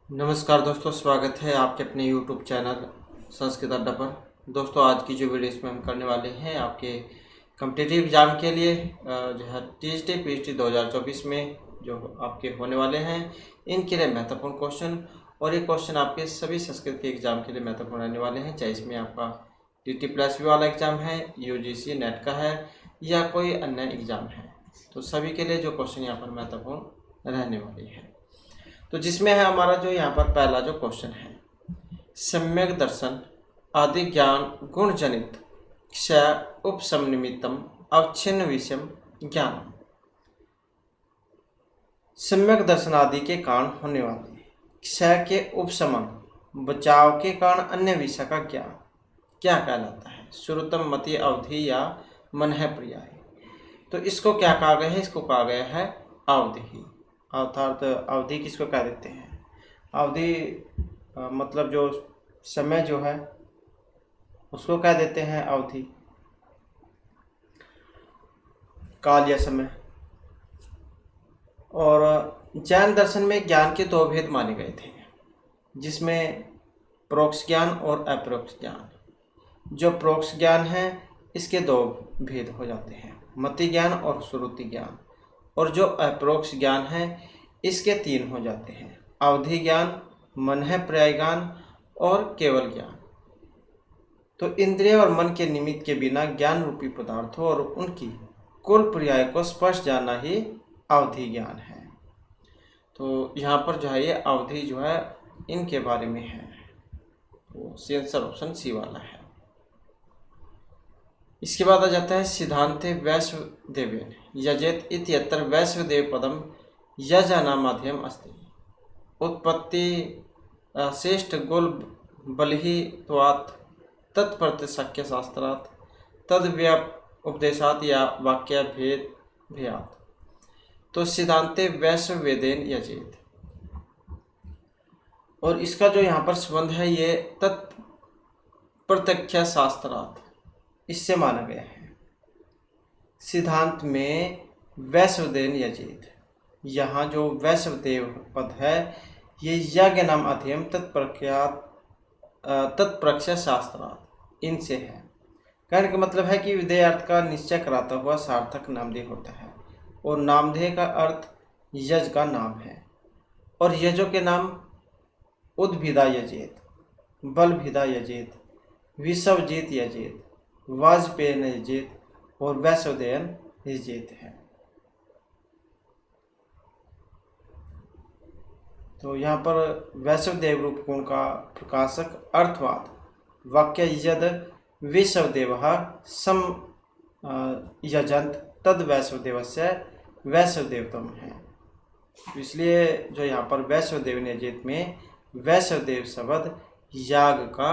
नमस्कार दोस्तों, स्वागत है आपके अपने YouTube चैनल संस्कृत अड्डा पर। दोस्तों, आज की जो वीडियो इसमें हम करने वाले हैं आपके कॉम्पिटिटिव एग्ज़ाम के लिए जो है टीएसटी पीएचडी 2024 में जो आपके होने वाले हैं, इनके लिए महत्वपूर्ण क्वेश्चन। और ये क्वेश्चन आपके सभी संस्कृत के एग्ज़ाम के लिए महत्वपूर्ण रहने वाले हैं, चाहे इसमें आपका DT+V वाला एग्ज़ाम है, UGC नेट का है या कोई अन्य एग्ज़ाम है, तो सभी के लिए जो क्वेश्चन यहाँ पर महत्वपूर्ण रहने वाले हैं। तो जिसमें है हमारा जो यहाँ पर पहला जो क्वेश्चन है, सम्यक दर्शन आदि ज्ञान गुण जनित क्षय उपसमनिमित्तम अवच्छिन्न विषम ज्ञान। सम्यक दर्शन आदि के कारण होने वाले क्षय के उपशमन बचाव के कारण अन्य विषय का ज्ञान क्या कहलाता है? श्रुतम मति अवधि या मन है पर्याय। तो इसको क्या कहा गया है? इसको कहा गया है अवधि। अर्थात अवधि किसको कह देते हैं? अवधि मतलब जो समय जो है उसको कह देते हैं अवधि, काल या समय। और जैन दर्शन में ज्ञान के दो भेद माने गए थे, जिसमें प्रोक्ष ज्ञान और अप्रोक्ष ज्ञान। जो प्रोक्ष ज्ञान है इसके दो भेद हो जाते हैं, मति ज्ञान और श्रुति ज्ञान। और जो अप्रोक्ष ज्ञान है इसके तीन हो जाते हैं, अवधि ज्ञान, मन है पर्याय ज्ञान और केवल ज्ञान। तो इंद्रिय और मन के निमित्त के बिना ज्ञान रूपी पदार्थों और उनकी कुल पर्याय को स्पष्ट जानना ही अवधि ज्ञान है। तो यहाँ पर जो है ये अवधि जो है इनके बारे में है, तो आंसर ऑप्शन सी वाला है। इसके बाद आ जाता है सिद्धांते वैश्वदेवेन यजेत इत्यत्र वैश्वदेव पदम यजनामाध्यम अस्ति उत्पत्ति श्रेष्ठ गुल बलिहित्वात् तत्प्रत्यशक्य शास्त्रात् तद उपदेशात या वाक्य भेद भयात। तो सिद्धांते वैश्ववेदेन यजेत, और इसका जो यहाँ पर संबंध है ये तत्प्रत्यक्ष शास्त्रात्, इससे माना गया है। सिद्धांत में वैश्वदेव यजेत, यहाँ जो वैश्वदेव पद है ये यज्ञ नाम अध्ययन तत्प्रक्ष शास्त्रार्थ इनसे है। कहने का मतलब है कि विधेय अर्थ का निश्चय कराता हुआ सार्थक नामधेय होता है, और नामधेय का अर्थ यज का नाम है। और यजों के नाम उद्भिदा यजेत, बलभिदा यजेत, विषवजीत यजेत, वाजपेयन यजेत और वैश्वदेयन यजेत है। तो यहाँ पर वैश्वदेव रूप गुण का प्रकाशक अर्थवाद वाक्य यद विश्वदेव सम यजंत तद वैश्वदेवस्य वैश्वदेवतम है। इसलिए जो यहाँ पर वैश्वदेव यजेत में वैश्वदेव शब्द याग का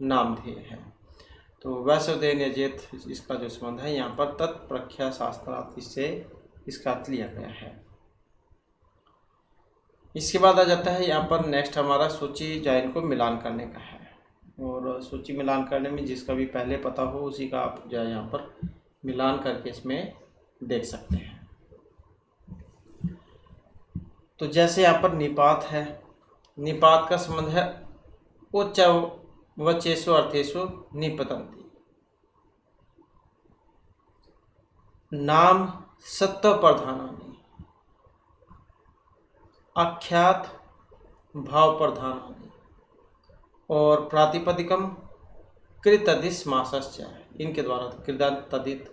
नामधेय है। तो वैश्वदेव यजेत इसका जो संबंध है यहाँ पर तत्प्रख्या शास्त्रार्थ से इसका अर्थ लिया गया है। इसके बाद आ जाता है यहाँ पर नेक्स्ट हमारा सूची जैन को मिलान करने का है। और सूची मिलान करने में जिसका भी पहले पता हो उसी का आप जो है यहाँ पर मिलान करके इसमें देख सकते हैं। तो जैसे यहाँ पर निपात है, निपात का संबंध है उच्च वचेषु अर्थेषु निपतन्ति। नाम सत्व प्रधानानि आख्यात भाव प्रधानानि और प्रातिपदिकम कृतदित समासश्च, इनके द्वारा कृतदित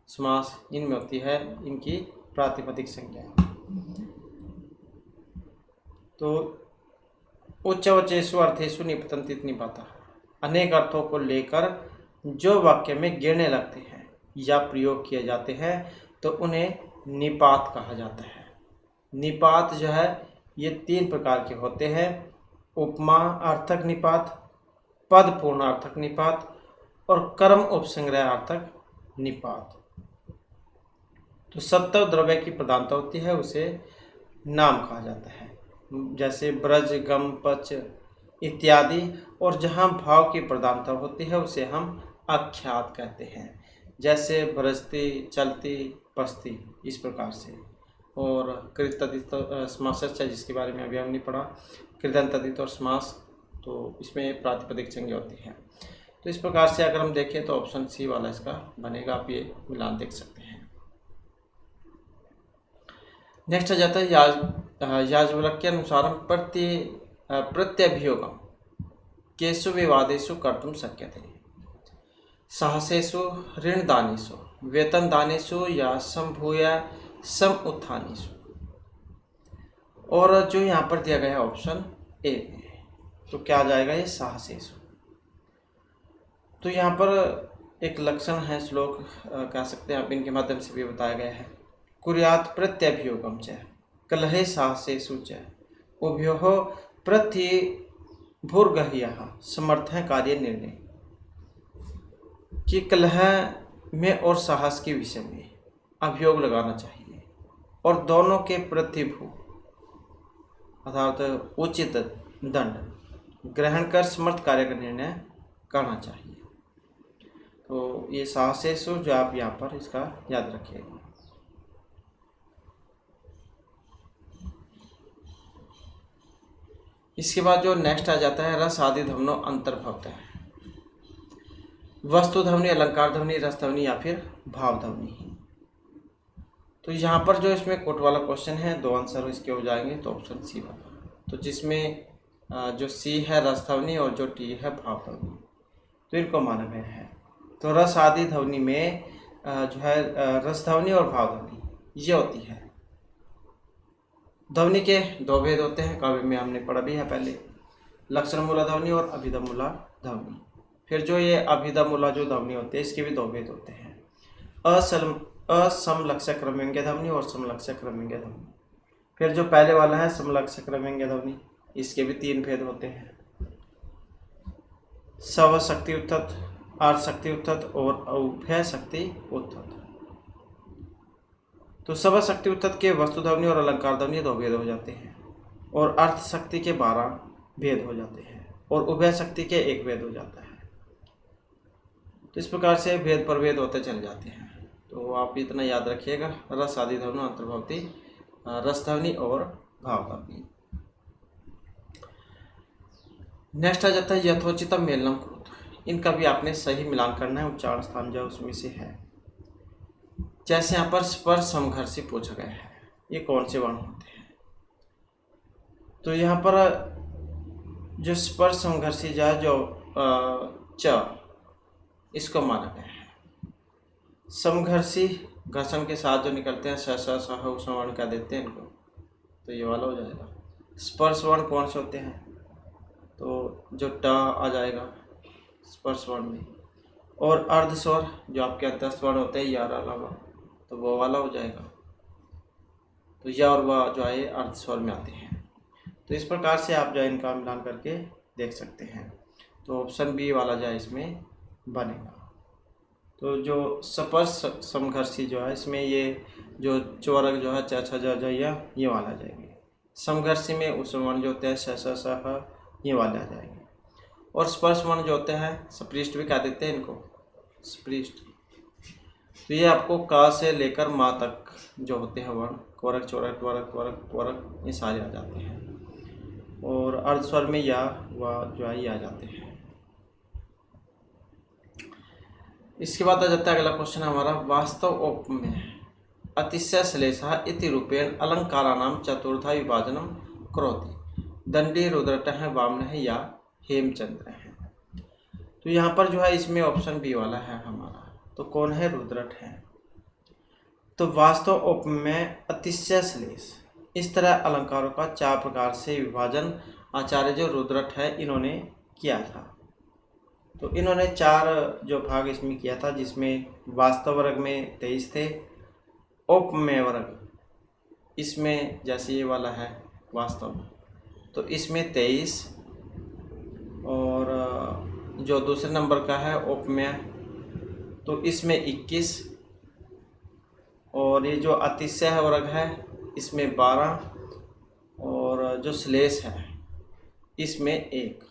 समास इनमें होती है इनकी प्रातिपदिक संज्ञा। तो उच्च वचेषु अर्थेषु निपतन्ति निपाता, अनेक अर्थों को लेकर जो वाक्य में गिरने लगते हैं या प्रयोग किए जाते हैं तो उन्हें निपात कहा जाता है। निपात जो है ये तीन प्रकार के होते हैं, उपमा अर्थक निपात, पद पूर्णार्थक निपात और कर्म उपसंग्रह अर्थक निपात। तो सत्व द्रव्य की प्रधानता होती है उसे नाम कहा जाता है, जैसे ब्रज गम पच इत्यादि। और जहाँ भाव की प्रधानता होती है उसे हम आख्यात कहते हैं, जैसे ब्रजती चलती पस्ती, इस प्रकार से। और कृतदित समासस्य, जिसके बारे में अभी हमने पढ़ा, कृदंतदित और समास, तो इसमें प्रातिपदिक संज्ञा होती है। तो इस प्रकार से अगर हम देखें तो ऑप्शन सी वाला इसका बनेगा। आप ये मिलान देख सकते हैं। नेक्स्ट आ जाता है याज्ञवल्क्य अनुसारम प्रत्यभियोगम केषु विवादेषु कर्तुं शक्यते, सहसेषु ऋणदानेषु वेतनदानेषु या संभूय सम उत्थानेषु। और जो यहाँ पर दिया गया है ऑप्शन ए में, तो क्या आ जाएगा ये सहसेषु। तो यहाँ पर एक लक्षण है, श्लोक कह सकते हैं आप, इनके माध्यम से भी बताया गया है। कुर्यात् प्रत्यभियोगम च कलहे सहसेषु च उभयोः प्रतिभुर्गह्यः समर्थः कार्य निर्णय, कि कलह में और साहस के विषय में अभियोग लगाना चाहिए और दोनों के प्रतिभु अर्थात उचित दंड ग्रहण कर समर्थ कार्य का निर्णय करना चाहिए। तो ये सहसेषु जो आप यहाँ पर इसका याद रखिएगा। इसके बाद जो नेक्स्ट आ जाता है रस आदि ध्वनों अंतर्भवत है। वस्तु ध्वनि, अलंकार ध्वनि, रस ध्वनि या फिर भाव ध्वनि। तो यहाँ पर जो इसमें कोट वाला क्वेश्चन है, दो आंसर इसके हो जाएंगे, तो ऑप्शन सी वाला। तो जिसमें जो सी है रस ध्वनि और जो टी है भाव ध्वनि, तो इनको माना गया है। तो रस आदि ध्वनि में जो है रस ध्वनि और भाव ध्वनि ये होती है। ध्वनि के दो भेद होते हैं, काव्य में हमने पढ़ा भी है पहले, लक्षण मूला ध्वनि और अभिधा मूला ध्वनि। फिर जो ये अभिधा मूला जो ध्वनि होते हैं, इसके भी दो भेद होते हैं, असमलक्षक क्रमव्यंग्य ध्वनि और समलक्षक क्रमव्यंग्य ध्वनि। फिर जो पहले वाला है समलक्षक क्रमव्यंग्य ध्वनि, इसके भी तीन भेद होते हैं, स्वशक्ति उत्थत, अर्धशक्ति उत्थत और उभय शक्ति उत्थत। तो स्वशक्ति उत्थत के वस्तु ध्वनि और अलंकार ध्वनि दो भेद हो जाते हैं, और अर्थ शक्ति के 12 भेद हो जाते हैं, और उभय शक्ति के 1 भेद हो जाता है। तो इस प्रकार से भेद पर भेद होते चले जाते हैं। तो आप इतना याद रखिएगा, रस आदि ध्वनि अंतर्भवती, रस ध्वनि और भाव ध्वनि। नेक्स्ट आ जाता है यथोचितम मेलनम कृत। इनका भी आपने सही मिलान करना है, उच्चारण स्थान जो उसमें से है। जैसे यहाँ पर स्पर्श समघर्षी पूछा गया है, ये कौन से वर्ण होते हैं। तो यहाँ पर जो स्पर्श समघर्षी जो च, इसको माना गया है। समघर्षी घर्षण के साथ जो निकलते हैं स स स उस वर्ण क्या देते हैं इनको, तो ये वाला हो जाएगा। स्पर्श वर्ण कौन से होते हैं, तो जो ट आ जाएगा स्पर्श वर्ण में, और अर्ध स्वर जो आपके अंतस्थ वर्ण होते हैं यार अलावा, तो वो वाला हो जाएगा। तो या और वह जो है अर्ध स्वर में आते हैं। तो इस प्रकार से आप जो है इनका मिलान करके देख सकते हैं। तो ऑप्शन बी वाला जो है इसमें बनेगा। तो जो स्पर्श समघर्षी जो है, इसमें ये जो चौरक जो है च छ ज ये वाला आ जाएंगे। समघर्षी में उस वर्ण जो होते हैं श स स ये वाले आ जाएंगे। और स्पर्श वर्ण जो होते हैं स्पृष्ट भी कह देते हैं इनको, स्पृष्ट। तो ये आपको का से लेकर मा तक जो होते हैं वर्ण, कोरक चौरक त्वरक त्वरक त्वरक, ये सारे आ जाते हैं। और अर्धस्वर में या व जो है ये आ जाते हैं। इसके बाद आ जाता है अगला क्वेश्चन हमारा, वास्तव औपमेय अतिशय श्लेषः इति रूपेण अलंकाराणाम चतुर्था विभाजनम करोति, दंडी रुद्रटः वामनः या हेमचंद्र है। तो यहाँ पर जो है इसमें ऑप्शन बी वाला है हमारा। तो कौन है, रुद्रट है। तो वास्तव औपमेय अतिशय श्लेष, इस तरह अलंकारों का 4 प्रकार से विभाजन आचार्य जो रुद्रट है इन्होंने किया था। तो इन्होंने 4 जो भाग इसमें किया था, जिसमें वास्तव वर्ग में 23 थे, औपमेय वर्ग इसमें जैसे ये वाला है वास्तव, तो इसमें 23, और जो दूसरे नंबर का है औपमेय तो इसमें 21, और ये जो अतिशय वर्ग है इसमें 12, और जो श्लेष है इसमें 1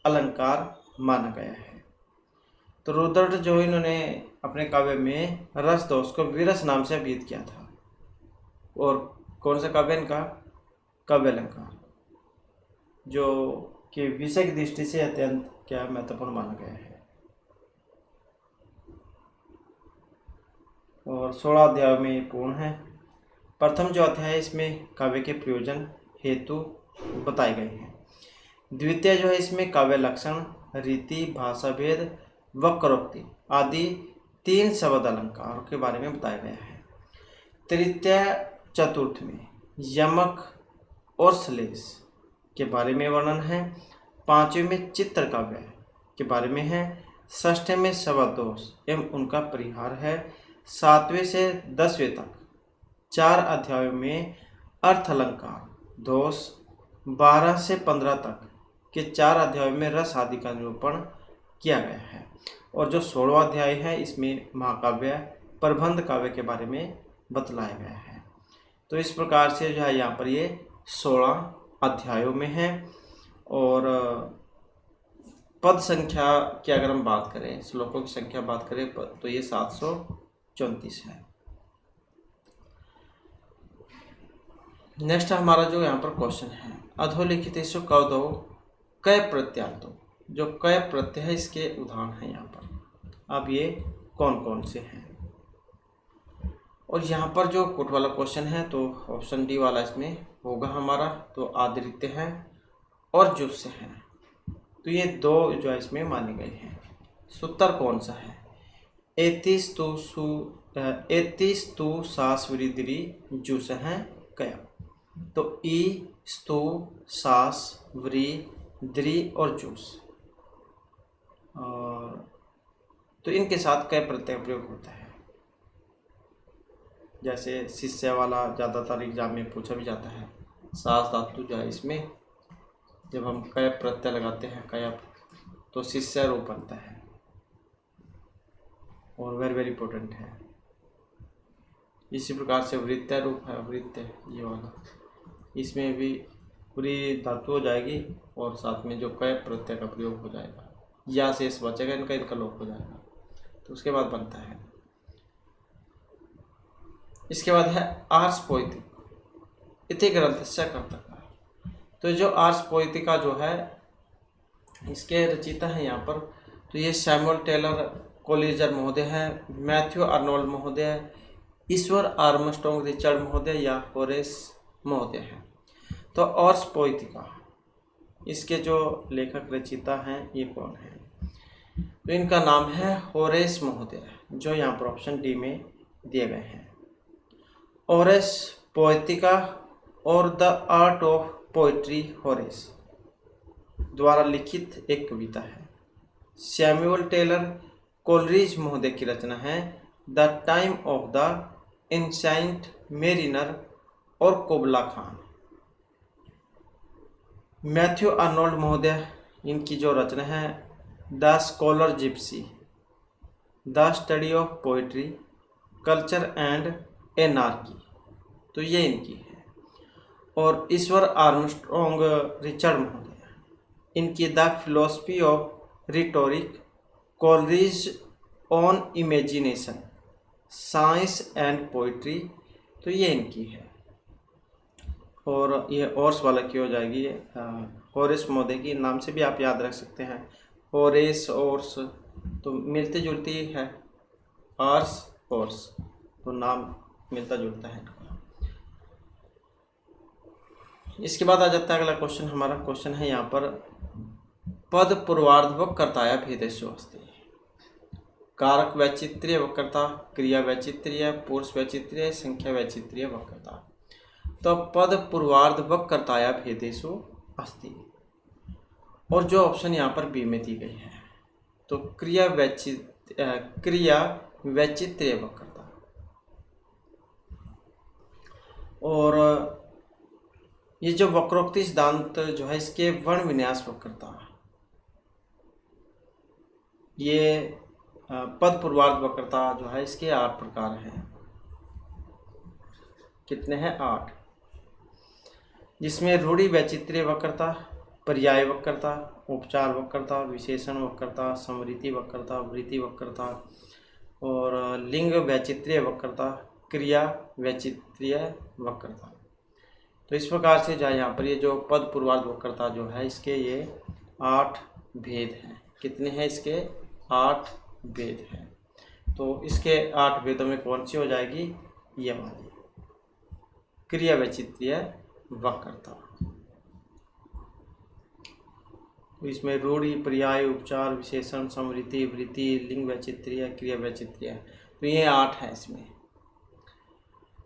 अलंकार माना गया है। तो रुद्रट जो इन्होंने अपने काव्य में रस दोष को विरस नाम से अभिहित किया था, और कौन सा काव्य इनका? काव्य अलंकार, जो कि विषय की दृष्टि से अत्यंत क्या महत्वपूर्ण माना गया है। और 16 अध्याय में पूर्ण है। प्रथम जो अध्याय है इसमें काव्य के प्रयोजन हेतु बताए गए हैं। द्वितीय जो है इसमें काव्य लक्षण, रीति, भाषा भेद, वक्रोक्ति आदि 3 शब्द अलंकारों के बारे में बताया गया है। तृतीय चतुर्थ में यमक और श्लेष के बारे में वर्णन है। पांचवें में चित्र काव्य के बारे में है। षष्ठ में शब्द दोष एवं उनका परिहार है। 7वें से 10वें तक 4 अध्यायों में अर्थ अलंकार दोष, 12 से 15 तक के 4 अध्यायों में रस आदि का निरूपण किया गया है। और जो 16वां अध्याय है इसमें महाकाव्य प्रबंध काव्य के बारे में बतलाया गया है। तो इस प्रकार से जो है यहाँ पर ये 16 अध्यायों में है। और पद संख्या की अगर हम बात करें, श्लोकों की संख्या बात करें तो ये 734 है। नेक्स्ट हमारा जो यहाँ पर क्वेश्चन है, अधोलिखितेषु कवदौ कय प्रत्यान्तौ, जो कय प्रत्यय है इसके उदाहरण है यहाँ पर। अब ये कौन कौन से हैं? और यहाँ पर जो कोट वाला क्वेश्चन है तो ऑप्शन डी वाला इसमें होगा हमारा। तो आदृत्य है और जुस्य है, तो ये 2 जो है इसमें माने गए हैं। सूत्र कौन सा है? एतिस तु सास वृद्धि जुस है कया। तो ई स्तु सास व्री द्रि और जुस, और तो इनके साथ कय प्रत्यय प्रयोग होता है। जैसे शिष्य वाला ज़्यादातर एग्जाम में पूछा भी जाता है। सास धातु जो है इसमें जब हम कय प्रत्यय लगाते हैं कय, तो शिष्य रूप बनता है और वेरी इंपॉर्टेंट है। इसी प्रकार से वृत्तीय रूप है, वृत्तीय ये वाला, इसमें भी पूरी धातु हो जाएगी और साथ में जो कय प्रत्यय का प्रयोग हो जाएगा, या शेष बचेगा, इनका लोप हो जाएगा, तो उसके बाद बनता है। इसके बाद है आर्ष पोएटिक इति ग्रंथस्य कर्ता। तो जो आर्ष पोएटिका जो है इसके रचयिता है यहाँ पर, तो ये सैमुअल टेलर कोलिजर महोदय है, मैथ्यू आर्नोल्ड महोदय, ईश्वर आर्मस्ट्रॉन्ग रिचर्ड महोदय या होरेस महोदय है। तो आर्ष पोएटिका इसके जो लेखक रचयिता हैं ये कौन है? तो इनका नाम है होरेस महोदय, जो यहाँ पर ऑप्शन डी में दिए गए हैं। होरेस पोएटिका और the art of poetry Horace द्वारा लिखित एक कविता है। सैमुअल टेलर कोलरिज महोदय की रचना है the time of the ancient mariner और कोबला खान। मैथ्यू आर्नोल्ड महोदय इनकी जो रचना है the scholar Gypsy, the study of poetry, culture and anarchy, तो ये इनकी है। और ईश्वर आर्मस्ट्रॉन्ग रिचर्ड महोदय इनकी the philosophy of rhetoric, Coleridge on imagination, science and poetry, तो ये इनकी है। और ये ऑर्स वाला की हो जाएगी, होरेस महोदय की नाम से भी आप याद रख सकते हैं, होरेस ऑर्स, तो मिलती जुलती है, आर्स ऑर्स, तो नाम मिलता जुलता है। इसके बाद आ जाता है अगला क्वेश्चन। हमारा क्वेश्चन है यहाँ पर पद पूर्वार्ध वक्रताया भेदेषु अस्ति। कारक वैचित्र्य वक्रता, क्रिया वैचित्र्य, पुरुष वैचित्र्य, संख्या वैचित्र्य वक्रता। तो पद पूर्वार्ध वक्रताया भेदेषु अस्ति, और जो ऑप्शन यहाँ पर बी में दी गई है, तो क्रिया वैचित्र्य वक्रता। और ये जो वक्रोक्ति सिद्धांत जो है इसके वर्ण विन्यास वक्रता, ये पद पूर्वार्ध वक्रता जो है इसके 8 प्रकार हैं। कितने हैं? 8, जिसमें रूढ़ि वैचित्र्य वक्रता, पर्याय वक्रता, उपचार वक्रता, विशेषण वक्रता, समृद्धि वक्रता, वृत्ति वक्रता, और लिंग वैचित्र्य वक्रता, क्रिया, वैचित्र्य, वक्रता। तो इस प्रकार से जो यहाँ पर ये जो पद पूर्वार्ध वक्रता जो है इसके ये 8 भेद हैं। कितने हैं इसके? 8 भेद हैं। तो इसके 8 भेदों में कौन सी हो जाएगी? ये वाली क्रिया, वैचित्र्य, वक्रता। तो इसमें रूढ़ि, पर्याय, उपचार, विशेषण, समृद्धि, वृत्ति, लिंग वैचित्र्य, क्रिया वैचित्र्य, तो ये 8 है इसमें।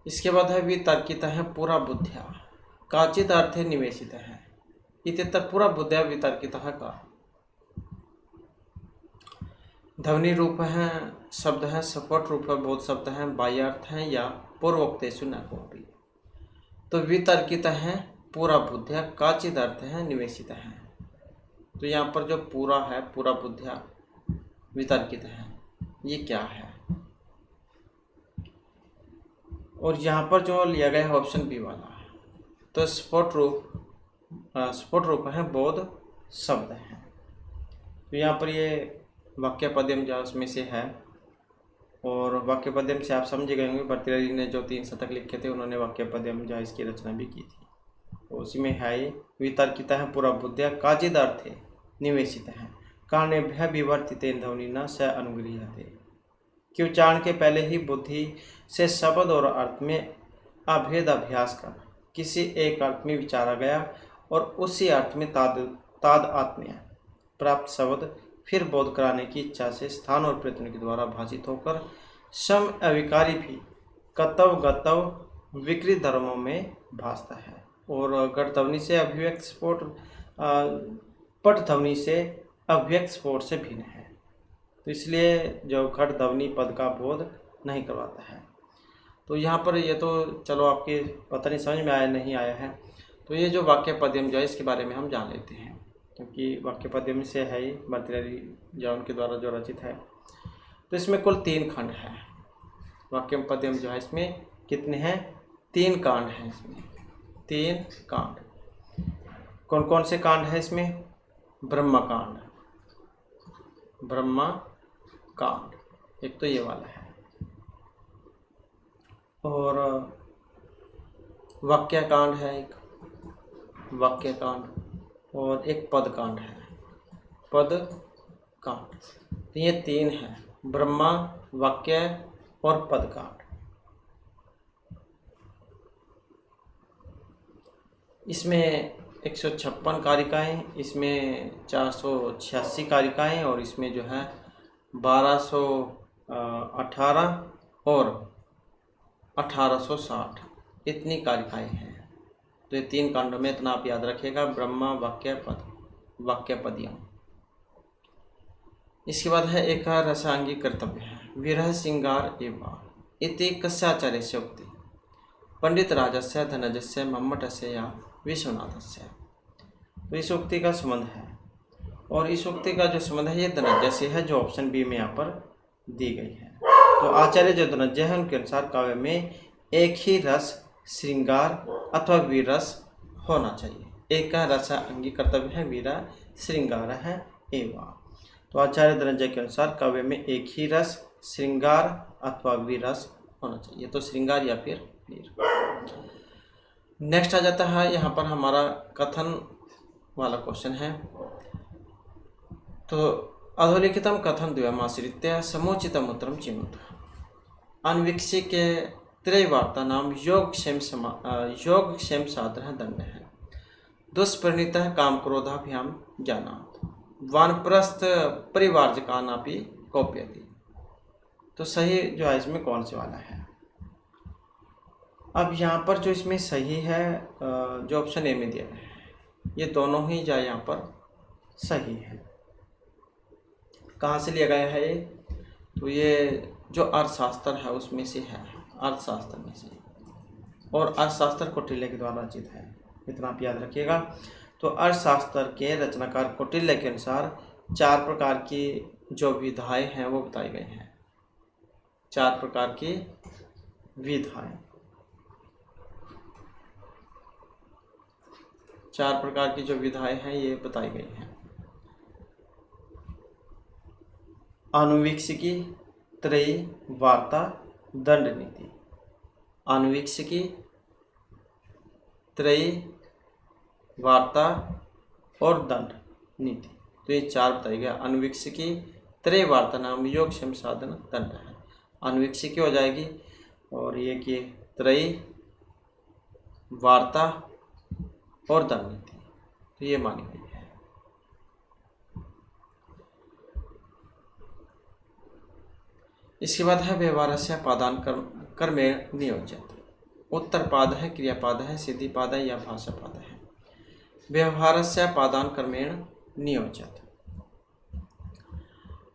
इसके बाद है वितर्कित है पुरा बुद्ध्या, काचित अर्थे निवेशित है। इत्यत्र पुरा बुद्ध्या वितर्कित का ध्वनि रूप है, शब्द है, सपट रूप है, बोध शब्द है, बाह्य अर्थ है या पूर्वोक्तेषु न कोपि। तो वितर्कित है पूरा बुद्ध्या, काचित अर्थ है, निवेशित है। तो यहाँ पर जो पूरा है, पूरा बुद्ध्या वितर्कित है, ये क्या है? और यहाँ पर जो लिया गया है ऑप्शन बी वाला, तो स्फोट रूप है, बोध शब्द है। तो यहाँ पर ये वाक्य पद्यम जो उसमें से है, और वाक्य पद्यम से आप समझ गए होंगे भर्तृहरि ने जो 3 शतक लिखे थे उन्होंने वाक्य पद्यम जो इसकी रचना भी की थी। तो उसी में है ये वितर्कित है पुरा बुद्ध्या, काचिद अर्थे निवेशित है, कारणेभ्यः विवर्तितेन ध्वनिना स अनुगृह्यते। कि उच्चारण के पहले ही बुद्धि से शब्द और अर्थ में अभेद अभ्यास कर किसी एक अर्थ में विचारा गया और उसी अर्थ में तादात्म्य प्राप्त शब्द फिर बोध कराने की इच्छा से स्थान और प्रयत्न के द्वारा भाषित होकर सम अविकारी भी कतव गतव विकृत धर्मों में भासता है। और घट ध्वनि से अभिव्यक्त स्फोट पट ध्वनि से अभिव्यक्त स्फोट से भिन्न है। तो इसलिए जो घट ध्वनि पद का बोध नहीं करवाता है। तो यहाँ पर ये तो चलो आपके पता नहीं समझ में आया नहीं आया है। तो ये जो वाक्य पद्यम जो है इसके बारे में हम जान लेते हैं, क्योंकि वाक्य पद्यम से है ही भर्तृहरि जो उनके द्वारा जो रचित है। तो इसमें कुल 3 खंड है। वाक्य पद्यम जो है इसमें कितने हैं? 3 कांड हैं इसमें, 3 कांड। कौन कौन से कांड है इसमें? ब्रह्म कांड, ब्रह्मा कांड एक तो ये वाला है, और वाक्य कांड है एक, वाक्य कांड, और एक पद कांड है, पद कांड। तो ये 3 हैं, ब्रह्मा, वाक्य और पद कांड। इसमें 156 कारिकाएँ, इसमें 486 कारिकाएँ, और इसमें जो है 1218 और 1860 इतनी कारिकाएँ हैं। तो ये 3 कांडों में इतना आप याद रखिएगा, ब्रह्मा, वाक्य, पद, वाक्य पद्यम। इसके बाद है एक रसांगी कर्तव्य है, विरह श्रृंगार एवं इति कस्याचार्य से उक्ति पंडित राजस्य धनजस्य मम्मटस्य या विश्वनाथस्य। तो इस उक्ति का संबंध है, और इस उक्ति का जो संबंध है ये धनंजय से है, जो ऑप्शन बी में यहाँ पर दी गई है। तो आचार्य जो धनंजय है उनके अनुसार काव्य में एक ही रस श्रृंगार अथवा वीरस होना चाहिए। एक का रस अंगी कर्तव्य है, वीरा श्रृंगार है एवं। तो आचार्य धनंजय के अनुसार काव्य में एक ही रस श्रृंगार अथवा वीरस होना चाहिए, तो श्रृंगार या फिर वीर। नेक्स्ट आ जाता है यहाँ पर हमारा कथन वाला क्वेश्चन है। तो अधोलिखितम कथन द्वयमाश्रित्य समुचितम उत्तरम चिनुत। अन्वीक्षिक के त्रयवार्ता नाम योगक्षेम साधन दंड है। दुष्परिणीत काम क्रोधाभ्याम ज्ञानात् वानप्रस्थ परिवार्जकानापि कौप्यति। तो सही जो है इसमें कौन से वाला है? अब यहाँ पर जो इसमें सही है जो ऑप्शन ए में दिया गया है, ये दोनों ही जो यहाँ पर सही है। कहाँ से लिया गया है ये? तो ये जो अर्थशास्त्र है उसमें से है, अर्थशास्त्र में से, और अर्थशास्त्र कौटिल्य के द्वारा रचित है, इतना आप याद रखिएगा। तो अर्थशास्त्र के रचनाकार कौटिल्य के अनुसार 4 प्रकार की जो विधाएं हैं वो बताई गई हैं। 4 प्रकार की विधाएं, 4 प्रकार की जो विधाएं हैं ये बताई गई हैं। अनुवीक्षिकी, त्रयी, वार्ता, दंड नीति। आनुवंशिकी, त्रयी, वार्ता और दंड नीति। तो ये 4 बताई गया, आनुवंशिकी, त्रय, वार्ता, नाम, योग, क्षम, साधन, दंड है। आनुवंशिकी हो जाएगी और ये कि त्रयी, वार्ता और दंड नीति, तो ये मानी गई है। इसके बाद है व्यवहारस्य पादान कर्मेण नियोजित। उत्तरपाद है, क्रियापाद है, सिद्धिपाद है या भाषापाद है। व्यवहारस्य पादान कर्मेण नियोजित,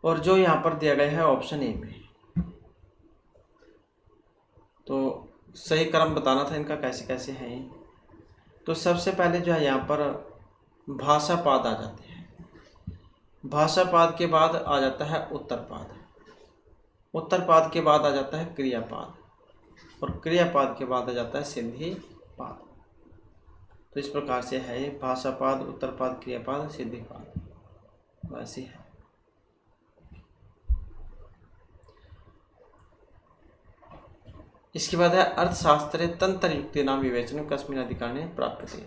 और जो यहाँ पर दिया गया है ऑप्शन ए में, तो सही क्रम बताना था इनका कैसे कैसे है ये। तो सबसे पहले जो है यहाँ पर भाषापाद आ जाते हैं। भाषापाद के बाद आ जाता है उत्तरपाद, उत्तरपाद के बाद आ जाता है क्रियापाद, और क्रियापाद के बाद आ जाता है सिद्धिपाद। तो इस प्रकार से है ये भाषापाद, उत्तरपाद, क्रियापाद, सिद्धिपाद, वैसे है। इसके बाद है अर्थशास्त्रे तंत्र युक्तीनां विवेचनं कस्मिन् अधिकरणे प्राप्यते।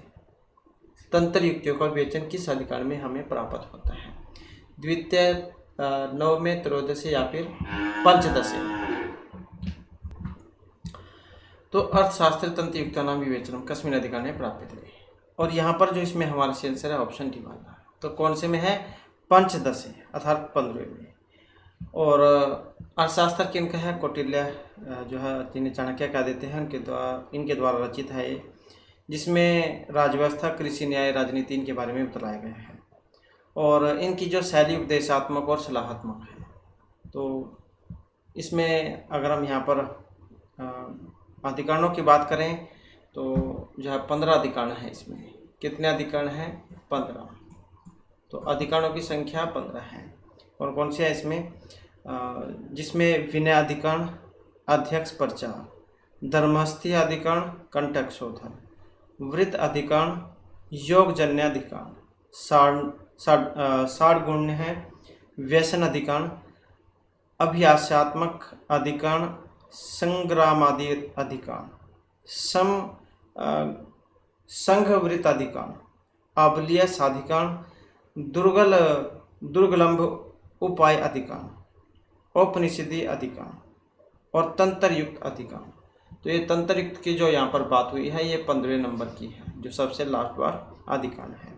तंत्र युक्तियों का विवेचन किस अधिकरण में हमें प्राप्त होता है? द्वितीय, नवमे, त्रयोदशे या फिर पंचदशे। तो अर्थशास्त्र तंत्र युक्तीनां विवेचनं कस्मिन् अधिकरणे प्राप्यते, और यहाँ पर जो इसमें हमारा आंसर है ऑप्शन डी वाला। तो कौन से में है? पंचदशे अर्थात 15वें में। और अर्थशास्त्र किनका है? कौटिल्य जो है, जिन्हें चाणक्य कह देते हैं, इनके द्वारा रचित है ये, जिसमें राजव्यवस्था, कृषि, न्याय, राजनीति इनके बारे में बताया गया है। और इनकी जो शैली उपदेशात्मक और सलाहात्मक है। तो इसमें अगर हम यहाँ पर अधिकरणों की बात करें तो जो है 15 अधिकरण है। इसमें कितने अधिकरण हैं? 15। तो अधिकरणों की संख्या 15 है। और कौन से है इसमें? जिसमें विनय अधिकरण, अध्यक्ष प्रचार, धर्मस्थी अधिकरण, कंटक शोधन, वृत्त अधिकरण, योगजन्य अधिकरण, सारगुण्य है, व्यसन अधिकरण, अभ्यासात्मक अधिकरण, संग्रामादि अधिकरण, संघवृत्त अधिकरण, आबलीय साधिकरण, दुर्गलंभ उपाय अधिकरण, औपनिषदि अधिकरण और तंत्र युक्त अधिकरण। तो ये तंत्र युक्त की जो यहाँ पर बात हुई है, ये 15वें नंबर की है, जो सबसे लास्ट बार अधिकरण है।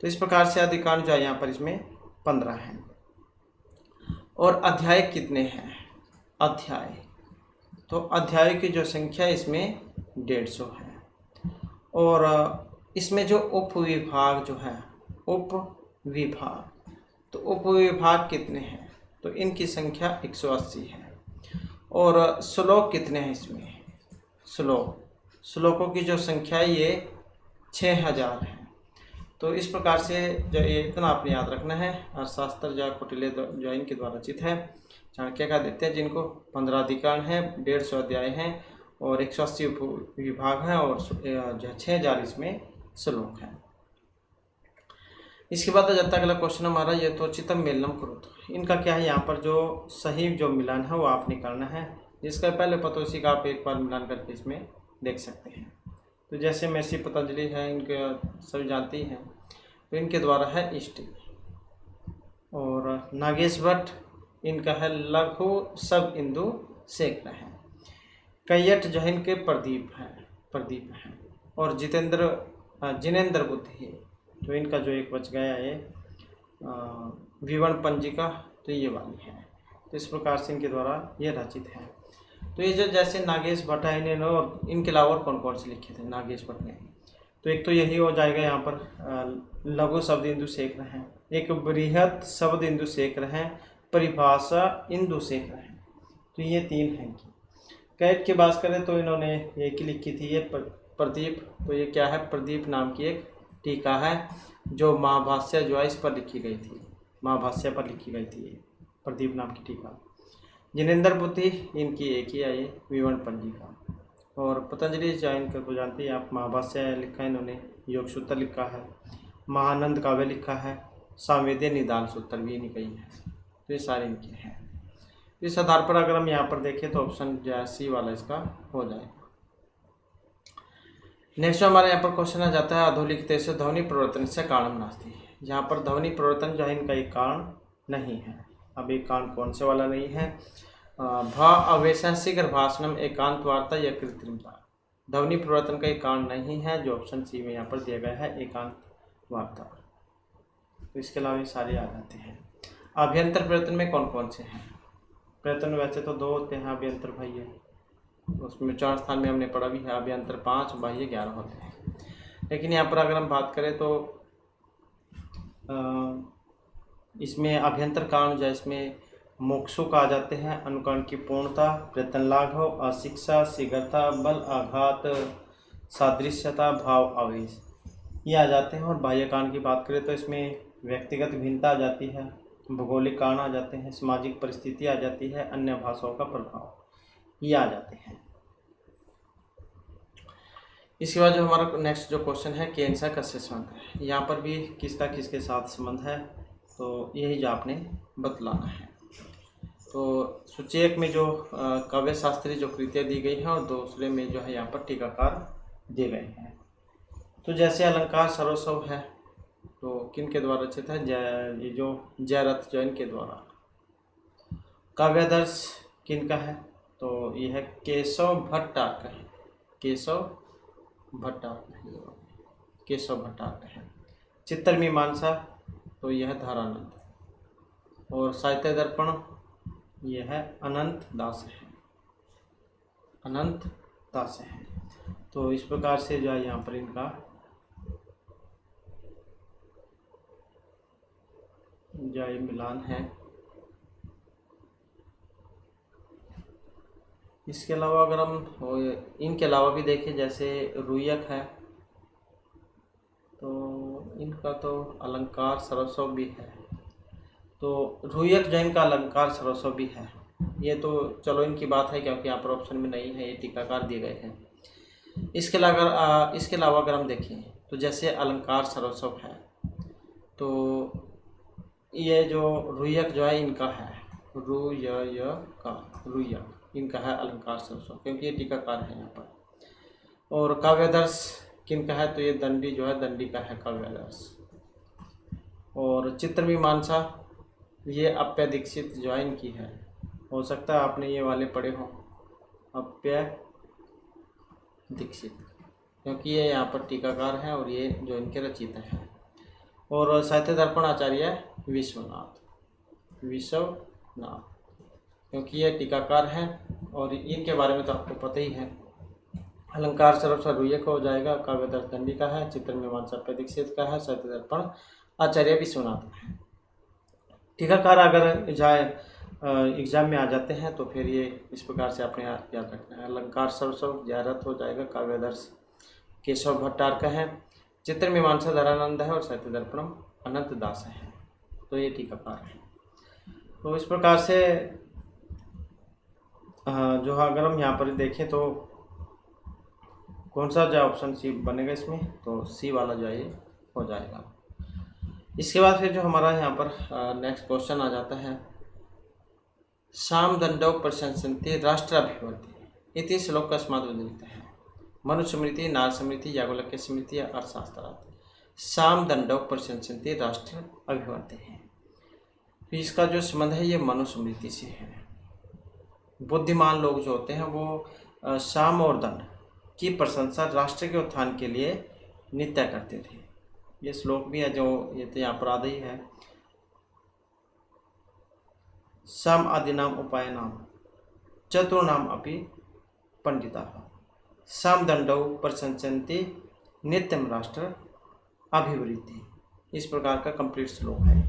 तो इस प्रकार से अधिकरण जो है यहाँ पर इसमें 15 हैं। और अध्याय कितने हैं? अध्याय, तो अध्याय की जो संख्या इसमें 150 है। और इसमें जो उपविभाग जो है, उपविभाग, तो उपविभाग कितने हैं? तो इनकी संख्या 180 है। और श्लोक कितने हैं इसमें? श्लोकों की जो संख्या है ये 6000 है। तो इस प्रकार से जो ये इतना आपने याद रखना है। अर्थशास्त्र जो कौटिल्य जो इनके द्वारा रचित है, चाणक्य का देते हैं, जिनको 15 अधिकरण है, 150 अध्याय हैं और 180 विभाग हैं, और जो 6000 इसमें श्लोक हैं। इसके बाद आ जाता है अगला क्वेश्चन हमारा, ये तो चितम मेलनम करो। इनका क्या है? यहाँ पर जो सही जो मिलान है वो आप निकालना है। जिसका पहले पता उसी का आप एक बार मिलान करके इसमें देख सकते हैं। तो जैसे महर्षि पतंजलि है, इनके सभी जानती हैं, तो इनके द्वारा है इष्टि। और नागेश भट्ट, इनका है लघु सब इंदु शेखर है। कैयट जो है इनके प्रदीप हैं। और जिनेंद्र बुद्धि, तो इनका जो एक बच गया है विवरण पंजिका, तो ये वाली है। तो इस प्रकार से इनके द्वारा ये रचित है। तो ये जो जैसे नागेश भट्ट है, इन्हें इनके अलावा और कौन कौन से लिखे थे नागेश भट्ट ने? तो एक तो यही हो जाएगा यहाँ पर लघु शब्द इंदु शेखर हैं, एक बृहत शब्द इंदु शेखर हैं, परिभाषा इंदु शेखर हैं। तो ये 3 हैं। कैट की बात करें तो इन्होंने एक ही लिखी थी, ये प्रदीप। तो ये क्या है? प्रदीप नाम की एक टीका है, जो महाभाष्य जो है इस पर लिखी गई थी, महाभाष्य पर लिखी गई थी ये प्रदीप नाम की टीका। जिनेंद्र बुद्धि, इनकी एक ही है ये विवरण पंजिका। और पतंजलि जैन को जानते हैं आप, महाभाष्य लिखा है इन्होंने, योग सूत्र लिखा है, महानंद काव्य लिखा है, सामवेदीय निदान सूत्र भी इन्हीं का ही है। तो ये सारे इनके हैं। इस आधार पर अगर हम यहाँ पर देखें तो ऑप्शन जो है सी वाला इसका हो जाएगा। नेक्स्ट हमारे यहाँ पर क्वेश्चन आ जाता है अधोलिखित से ध्वनि परिवर्तन से कारणम नास्ति। यहाँ पर ध्वनि परिवर्तन जो है इनका एक कारण नहीं है। अब एक कारण कौन से वाला नहीं है? भा अवेशा शीघ्र भाषणम एकांत वार्ता या कृत्रिमता। ध्वनि परिवर्तन का एक कारण नहीं है, जो ऑप्शन सी में यहाँ पर दिया गया है एकांत वार्ता। तो इसके अलावा ये सारे आ जाते हैं। अभ्यंतर प्रयत्न में कौन कौन से हैं? प्रयत्न वैसे तो 2 होते हैं, अभ्यंतर बाह्य, उसमें 4 स्थान में हमने पढ़ा भी है। अभ्यंतर 5, बाह्य 11 होते हैं। लेकिन यहाँ पर अगर हम बात करें तो इसमें अभ्यंतर कारण जो है इसमें मोक्षुक आ जाते हैं, अनुकरण की पूर्णता, प्रयत्न लाघव, अशिक्षा, शीघ्रता, बल, आघात, सादृश्यता, भाव, आवेश, ये आ जाते हैं। और बाह्य कारण की बात करें तो इसमें व्यक्तिगत भिन्नता आ जाती है, भौगोलिक कारण आ जाते हैं, सामाजिक परिस्थिति आ जाती है, अन्य भाषाओं का प्रभाव, ये आ जाते हैं। इसके बाद जो हमारा नेक्स्ट जो क्वेश्चन है कैंसर किससे संबंध है, यहाँ पर भी किसका किसके साथ संबंध है, तो यही जो आपने बतलाना है। तो सूचक में जो काव्य शास्त्री जो कृतियाँ दी गई हैं और दूसरे में जो है यहाँ पर टीकाकार दिए गए हैं। तो जैसे अलंकार सर्वस्व है तो किन के द्वारा रचित है? ये जो जयरथ जैन के द्वारा। काव्यादर्श किन का है? तो यह है केशव भट्टारक है, केशव भट्टारक है। चित्रमीमांसा तो यह धारानंद, और साहित्य दर्पण यह है अनंत दास है। तो इस प्रकार से जो है यहाँ पर इनका जय मिलान है। इसके अलावा अगर हम इनके अलावा भी देखें, जैसे रुयक है तो इनका तो अलंकार सरस्व भी है। तो रुयक जैन का अलंकार सरस्व भी है। ये तो चलो इनकी बात है क्योंकि यहाँ पर ऑप्शन में नहीं है, ये टीकाकार दिए गए हैं। इसके अलावा अगर हम देखें तो जैसे अलंकार सरस्व है तो ये जो रुयक जो है इनका है, रुयक इनका है अलंकार सरस्व, क्योंकि ये टीकाकार है यहाँ पर। और काव्यादर्श किनका है? तो ये दंडी जो है, दंडी का है काव्यादर्श। और चित्रमीमांसा ये अप्य दीक्षित जो है इनकी है। हो सकता है आपने ये वाले पढ़े हों, अप्य दीक्षित, क्योंकि ये यहाँ पर टीकाकार हैं और ये जो इनके रचयिता हैं। और साहित्य दर्पण आचार्य विश्वनाथ, क्योंकि ये टीकाकार हैं और इनके बारे में तो आपको पता ही है। अलंकार सरस्व रुयक हो जाएगा, काव्यादर्श दंडी का है, चित्रमीमांसा अप्य दीक्षित का है, साहित्य दर्पण आचार्य विश्वनाथ का है। टीकाकार अगर जाए एग्जाम में आ जाते हैं तो फिर ये इस प्रकार से आपने याद रखना है। अलंकार सरस्व जयरथ हो जाएगा, काव्यादर्श केशव भट्टारक का है, चित्रमीमांसा धरानंद है और साहित्य दर्पणम अनंत दास है। तो ये टीकाकार है। तो इस प्रकार से जो अगर हम यहाँ पर देखें तो कौन सा जो ऑप्शन सी बनेगा इसमें, तो सी वाला जो है हो जाएगा। इसके बाद फिर जो हमारा यहाँ पर नेक्स्ट क्वेश्चन आ जाता है, सामदंडौ प्रशंसन्ति राष्ट्राभिवर्ति इति श्लोक कस्मात् उद्धृतः है? मनुस्मृति, नारस्मृति, याज्ञवल्क्य स्मृति या अर्थशास्त्रात्। सामदंडौ प्रशंसन्ति राष्ट्र अभिवर्ति है, तो इसका जो संबंध है ये मनुस्मृति से है। बुद्धिमान लोग जो होते हैं वो साम और दंड की प्रशंसा राष्ट्र के उत्थान के लिए नित्य करते थे। ये श्लोक भी है जो ये तो यहाँ पर आदि है, साम आदिनाम उपायनाम चतुर्नाम अपि पंडिताः सामदंडौ प्रशंसन्ति नित्यम राष्ट्र अभिवृद्धि। इस प्रकार का कंप्लीट श्लोक है।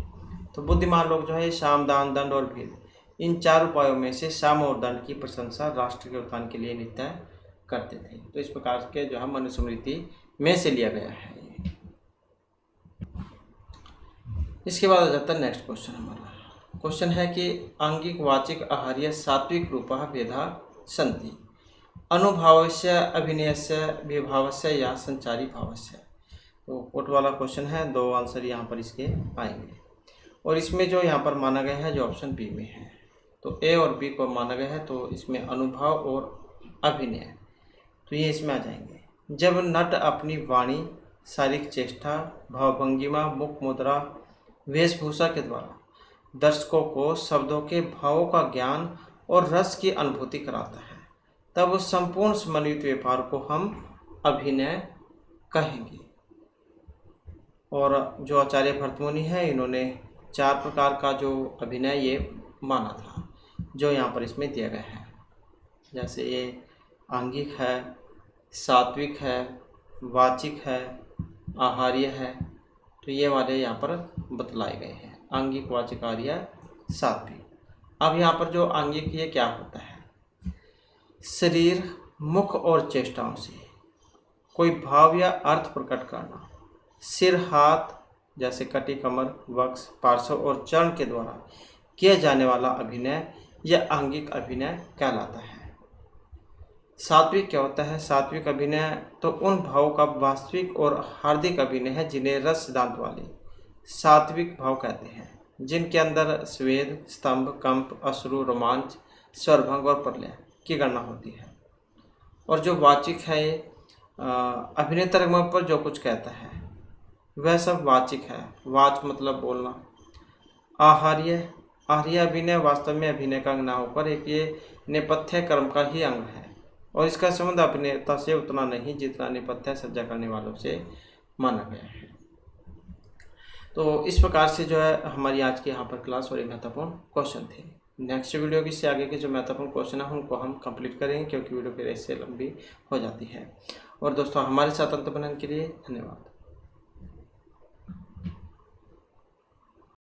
तो बुद्धिमान लोग जो है साम, दान, दंड और भेद, इन 4 उपायों में से साम और दंड की प्रशंसा राष्ट्र के उत्थान के लिए नित्य करते थे। तो इस प्रकार के जो है मनुस्मृति में से लिया गया है। इसके बाद आ जाता है नेक्स्ट क्वेश्चन। हमारा क्वेश्चन है कि आंगिक वाचिक आहार्य सात्विक रूपः भेदा सन्ति अनुभावस्य अभिनयस्य विभावस्य या संचारी भावस्य। तो कोट वाला क्वेश्चन है, 2 आंसर यहाँ पर इसके आएंगे। और इसमें जो यहाँ पर माना गया है जो ऑप्शन बी में है, तो ए और बी को माना गया है, तो इसमें अनुभाव और अभिनय तो ये इसमें आ जाएंगे। जब नट अपनी वाणी, शारीरिक चेष्टा, भावभंगिमा, मुख मुद्रा, वेशभूषा के द्वारा दर्शकों को शब्दों के भावों का ज्ञान और रस की अनुभूति कराता है, तब उस संपूर्ण समन्वित व्यापार को हम अभिनय कहेंगे। और जो आचार्य भरतमुनि है, इन्होंने 4 प्रकार का जो अभिनय ये माना था, जो यहाँ पर इसमें दिया गया है। जैसे ये आंगिक है, सात्विक है, वाचिक है, आहार्य है, तो ये वाले यहाँ पर बतलाए गए हैं, आंगिक, वाचिक, आहार्य, सात्विक। अब यहाँ पर जो आंगिक ये क्या होता है? शरीर, मुख और चेष्टाओं से कोई भाव या अर्थ प्रकट करना। सिर, हाथ जैसे कटी, कमर, वक्ष, पार्श्व और चरण के द्वारा किया जाने वाला अभिनय यह आंगिक अभिनय कहलाता है। सात्विक क्या होता है? सात्विक अभिनय तो उन भावों का वास्तविक और हार्दिक अभिनय है जिन्हें रस सिद्धांत वाले सात्विक भाव कहते हैं, जिनके अंदर स्वेद, स्तंभ, कंप, अश्रु, रोमांच, स्वरभंग और प्रलय की गणना होती है। और जो वाचिक है, अभिनय तरंगों पर जो कुछ कहता है वह सब वाचिक है। वाच मतलब बोलना। आहार्य, आहार्य अभिनय वास्तव में अभिनय का अंग न होकर एक ये नेपथ्य कर्म का ही अंग है, और इसका संबंध अभिनेता से उतना नहीं जितना नेपथ्य सज्जा करने वालों से माना गया है। तो इस प्रकार से जो है हमारी आज की यहाँ पर क्लास और एक महत्वपूर्ण क्वेश्चन थे। नेक्स्ट वीडियो की से आगे के जो महत्वपूर्ण क्वेश्चन है उनको हम कंप्लीट करेंगे, क्योंकि वीडियो फिर इससे लंबी हो जाती है। और दोस्तों, हमारे साथ अंत बनाने के लिए धन्यवाद।